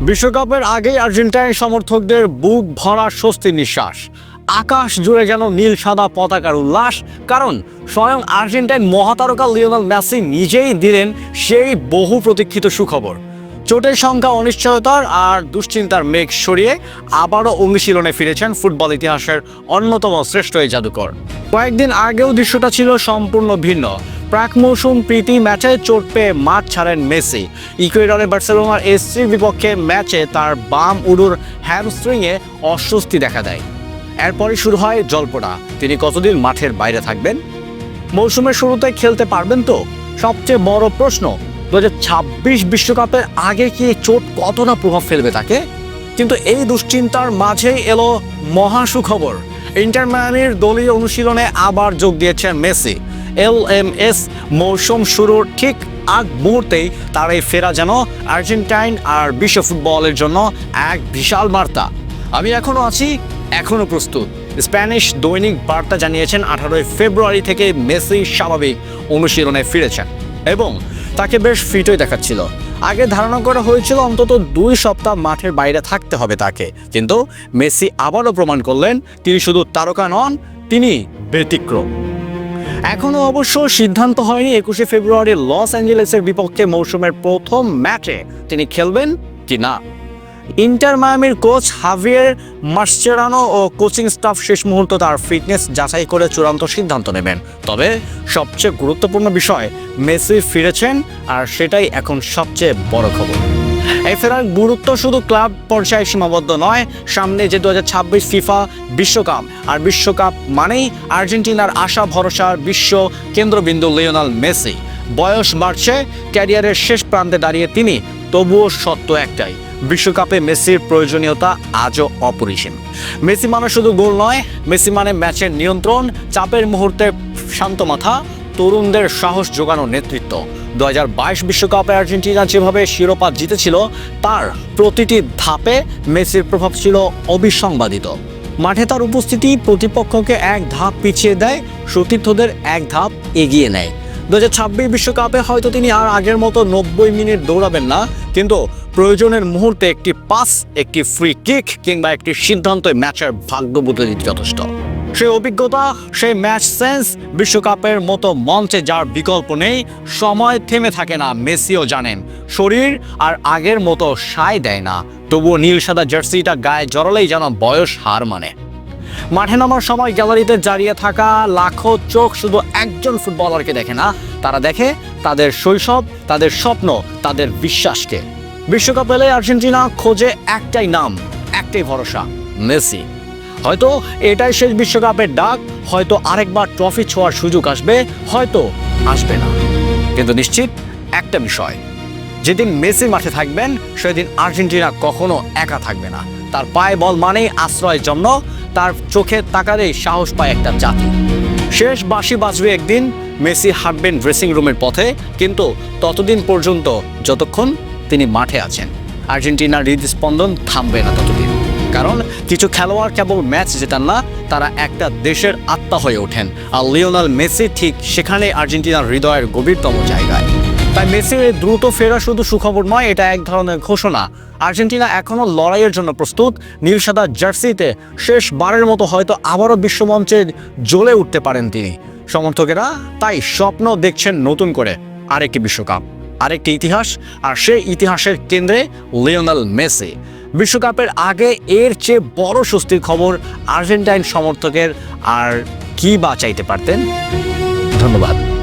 বিশ্বকাপের আগেই আর্জেন্টাইন সমর্থকদের বুক ভরা স্বস্তির নিঃশ্বাস। আকাশ জুড়ে যেন নীল সাদা পতাকার উল্লাস, কারণ স্বয়ং আর্জেন্টাইন মহাতারকা লিওনেল মেসি নিজেই দিলেন সেই বহু প্রতীক্ষিত সুখবর। চোটের সংখ্যা, অনিশ্চয়তার আর দুশ্চিন্তার মেঘ সরিয়ে আবারও অনুশীলনে ফিরেছেন ফুটবল ইতিহাসের অন্যতম শ্রেষ্ঠ এই জাদুকর। কয়েকদিন আগেও দৃশ্যটা ছিল সম্পূর্ণ ভিন্ন। প্রাক মৌসুম প্রীতি ম্যাচে চোট পেয়ে মাঠ ছাড়েন মেসি। ইকুয়েডরে বার্সেলোনার এসসির বিপক্ষে ম্যাচে তার বাম উরুর হ্যামস্ট্রিংয়ে অস্বস্তি দেখা দেয়। এরপরই শুরু হয় জল্পনা, তিনি কতদিন মাঠের বাইরে থাকবেন, মৌসুমের শুরুতে খেলতে পারবেন তো? সবচেয়ে বড় প্রশ্ন, 2026 বিশ্বকাপের আগে কি চোট কতটা প্রভাব ফেলবে তাকে? কিন্তু এই দুশ্চিন্তার মাঝেই এলো মহা সুখবর। ইন্টার মায়ামির দলীয় অনুশীলনে আবার যোগ দিয়েছেন মেসি। এলএমএস মৌসুম শুরুর ঠিক আগ মুহূর্তেই তার এই ফেরা যেন আর্জেন্টাইন আর বিশ্ব ফুটবলের জন্য এক বিশাল বার্তা। আমি এখনো আছি, এখনো প্রস্তুত। স্প্যানিশ দৈনিক বার্তা জানিয়েছেন 18 ফেব্রুয়ারি থেকে মেসি স্বাভাবিক অনুশীলনে ফিরেছেন এবং তাকে বেশ ফিটই দেখাচ্ছিল। আগে ধারণা করা হয়েছিল অন্তত 2 সপ্তাহ মাঠের বাইরে থাকতে হবে তাকে, কিন্তু মেসি আবারও প্রমাণ করলেন তিনি শুধু তারকা নন, তিনি ব্যতিক্রম। এখনো অবশ্য সিদ্ধান্ত হয়নি 21 ফেব্রুয়ারি লস অ্যাঞ্জেলেসের বিপক্ষে মৌসুমের প্রথম ম্যাচে তিনি খেলবেন কি না। ইন্টার মায়ামির কোচ হাভিয়ের মাসচেরানো ও কোচিং স্টাফ শেষ মুহূর্তে তার ফিটনেস যাচাই করে চূড়ান্ত সিদ্ধান্ত নেবেন। তবে সবচেয়ে গুরুত্বপূর্ণ বিষয়, মেসি ফিরেছেন আর সেটাই এখন সবচেয়ে বড় খবর। এই ফেরার গুরুত্ব শুধু ক্লাব পর্যায়ে সীমাবদ্ধ নয়, সামনে যে 2026 ফিফা বিশ্বকাপ, আর বিশ্বকাপ মানেই আর্জেন্টিনার আশা ভরসার বিশ্ব কেন্দ্রবিন্দু লিওনেল মেসি। বয়স বাড়ছে, ক্যারিয়ারের শেষ প্রান্তে দাঁড়িয়ে তিনি, তবুও সত্য একটাই, বিশ্বকাপে মেসির প্রয়োজনীয়তা আজও অপরিসীম। মেসি মানে শুধু গোল নয়, মেসি মানে ম্যাচের নিয়ন্ত্রণ, চাপের মুহূর্তে শান্ত মাথা, তরুণদের সাহস জোগানোর নেতৃত্ব। 2022 বিশ্বকাপে আর্জেন্টিনা যেভাবে শিরোপা জিতেছিল, তার প্রতিটি ধাপে মেসির প্রভাব ছিল অবিসংবাদিত। মাঠে তার উপস্থিতি প্রতিপক্ষকে এক ধাপ পিছিয়ে দেয়, সতীর্থদের এক ধাপ এগিয়ে নেয়। 2026 বিশ্বকাপে হয়তো তিনি আর আগের মতো 90 মিনিট দৌড়াবেন না, কিন্তু প্রয়োজনের মুহূর্তে একটি পাস, একটি ফ্রি কিক কিংবা একটি সিদ্ধান্ত ম্যাচের ভাগ্য বদলে দিতে যথেষ্ট। সেই অভিজ্ঞতা, সেই ম্যাচ সেন্স, বিশ্বকাপের মতো মঞ্চে যার বিকল্প নেই। সময় থেমে থাকে না, মেসিও জানেন। শরীর আর আগের মতো সায় দেয় না, তবুও নীল সাদা জার্সিটা গায়ে জড়ালেই যেন বয়স হার মানে। মাঠে নামার সময় গ্যালারিতে দাঁড়িয়ে থাকা লাখো চোখ শুধু একজন ফুটবলারকে দেখে না, তারা দেখে তাদের শৈশব, তাদের স্বপ্ন, তাদের বিশ্বাসকে। বিশ্বকাপ এলে আর্জেন্টিনা খোঁজে একটাই নাম, একটাই ভরসা, মেসি। হয়তো এটাই শেষ বিশ্বকাপের ডাক, হয়তো আরেকবার ট্রফি ছোঁয়ার সুযোগ আসবে, হয়তো আসবে না। কিন্তু নিশ্চিত একটা বিষয়, যেদিন মেসি মাঠে থাকবেন সেদিন আর্জেন্টিনা কখনো একা থাকবে না। তার পায়ে বল মানেই আশ্রয়ের জন্য, তার চোখে তাকালেই সাহস পায় একটা জাতি। শেষ বাঁশি বাজবে একদিন, মেসি হাঁটবেন ড্রেসিং রুমের পথে, কিন্তু ততদিন পর্যন্ত যতক্ষণ তিনি মাঠে আছেন, আর্জেন্টিনার হৃদস্পন্দন থামবে না ততদিন। কারণ কিছু খেলোয়াড় কেবল ম্যাচ জেতান না, তারা একটা দেশের আত্মা হয়ে ওঠেন। আর লিওনেল মেসি ঠিক সেখানে আর্জেন্টিনার হৃদয়ের গভীরতম জায়গায়। তাই মেসির এই দ্রুত ফেরা শুধু সুখবর নয়, এটা এক ধরনের ঘোষণা। আর্জেন্টিনা এখনও লড়াইয়ের জন্য প্রস্তুত। নীল সাদা জার্সিতে শেষবারের মতো হয়তো আবারও বিশ্বমঞ্চে জ্বলে উঠতে পারেন তিনি। সমর্থকেরা তাই স্বপ্ন দেখছেন নতুন করে আরেকটি বিশ্বকাপ, আরেকটি ইতিহাস, আর সেই ইতিহাসের কেন্দ্রে লিওনেল মেসি। বিশ্বকাপের আগে এর চেয়ে বড় স্বস্তির খবর আর্জেন্টাইন সমর্থকের আর কি বা চাইতে পারতেন। ধন্যবাদ।